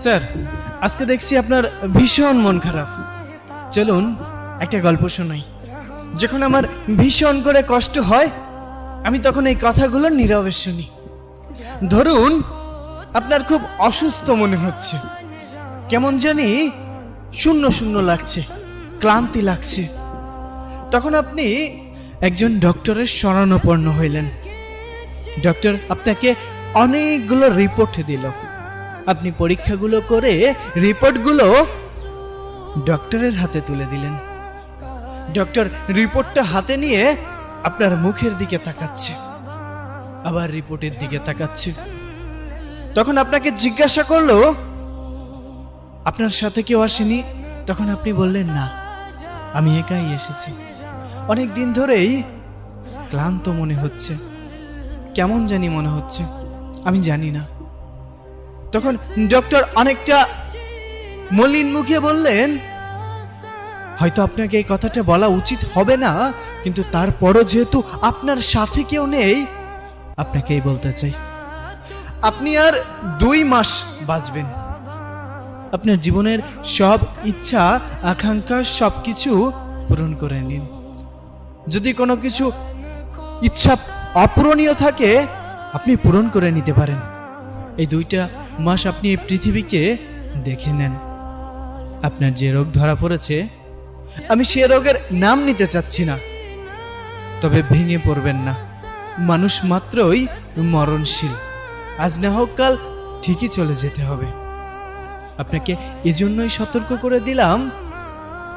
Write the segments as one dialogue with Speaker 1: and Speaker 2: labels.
Speaker 1: Sir, আজকে দেখছি আপনার ভীষণ মন খারাপ। চলুন একটা গল্প শোনাই। যখন আমার ভীষণ করে কষ্ট হয়, আমি তখন এই কথাগুলো নীরবে শুনি। ধরুন আপনার খুব অসুস্থ মনে হচ্ছে, কেমন জানি শূন্য শূন্য লাগছে, ক্লান্তি লাগছে। তখন আপনি একজন ডক্টরের শরণাপন্ন হইলেন। ডক্টর আপনাকে অনেকগুলো রিপোর্ট দিল। আপনি পরীক্ষাগুলো করে রিপোর্টগুলো ডক্টরের হাতে তুলে দিলেন। ডক্টর রিপোর্টটা হাতে নিয়ে আপনার মুখের দিকে তাকাচ্ছে, আবার রিপোর্টের দিকে তাকাচ্ছে। তখন আপনাকে জিজ্ঞাসা করলো, আপনার সাথে কেউ আসেনি? তখন আপনি বললেন, না, আমি একাই এসেছি। অনেক দিন ধরেই ক্লান্ত মনে হচ্ছে, কেমন জানি মনে হচ্ছে, আমি জানি না। তখন ডক্টর অনেকটা মলিন মুখে বললেন, হয়তো আপনাকে এই কথাটা বলা উচিত হবে না, কিন্তু তারপরও যেহেতু আপনার সাথে কেউ নেই, আপনাকেই বলতে চাই। আপনি আর 2 মাস বাঁচবেন। আপনার জীবনের সব ইচ্ছা আকাঙ্ক্ষা সবকিছু পূরণ করে নিন। যদি কোনো কিছু ইচ্ছা অপূরণীয় থাকে, আপনি পূরণ করে নিতে পারেন। এই 2টা মাস আপনি এই পৃথিবীকে দেখে নেন। আপনার যে রোগ ধরা পড়েছে, আমি সে রোগের নাম নিতে চাচ্ছি না, তবে ভেঙে পড়বেন না। মানুষ মাত্রই মরণশীল, আজ না হোক কাল ঠিকই চলে যেতে হবে। আপনাকে এজন্যই সতর্ক করে দিলাম,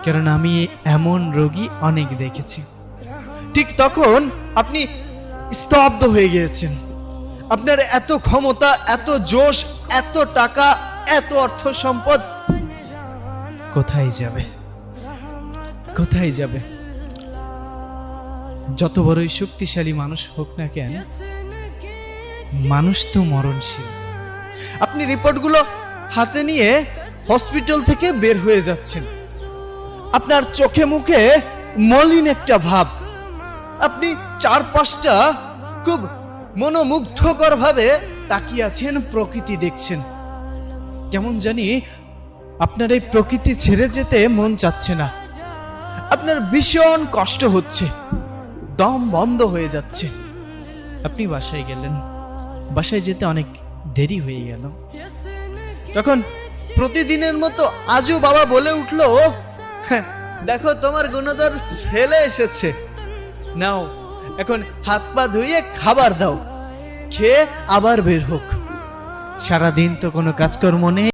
Speaker 1: কারণ আমি এমন রোগী অনেক দেখেছি। ঠিক তখন আপনি স্তব্ধ হয়ে গিয়েছেন। আপনার এত ক্ষমতা, এত জোশ, এত টাকা, এত অর্থ সম্পদ কোথায় যাবে? কোথায় যাবে? যত বড়ই শক্তিশালী মানুষ হোক না কেন, মানুষ তো মরণশীল। আপনি রিপোর্টগুলো হাতে নিয়ে হসপিটাল থেকে বের হয়ে যাচ্ছেন। আপনার চোখে মুখে মলিন একটা ভাব। আপনি চারপাশটা খুব মনোমুগ্ধকর ভাবে তাকিয়ে আছেন, প্রকৃতি দেখছেন। কেমন জানি আপনার এই প্রকৃতি ছেড়ে যেতে মন চাচ্ছে না। আপনার ভীষণ কষ্ট হচ্ছে, দম বন্ধ হয়ে যাচ্ছে। আপনি বাসায় গেলেন। বাসায় যেতে অনেক দেরি হয়ে গেল। তখন প্রতিদিনের মতো আজও বাবা বলে উঠলো, দেখো তোমার গুণধর ছেলে এসেছে, নাও এখন হাত পা ধুয়ে খাবার দাও, খেয়ে আবার বের হোক। সারাদিন তো কোনো কাজকর্ম নেই।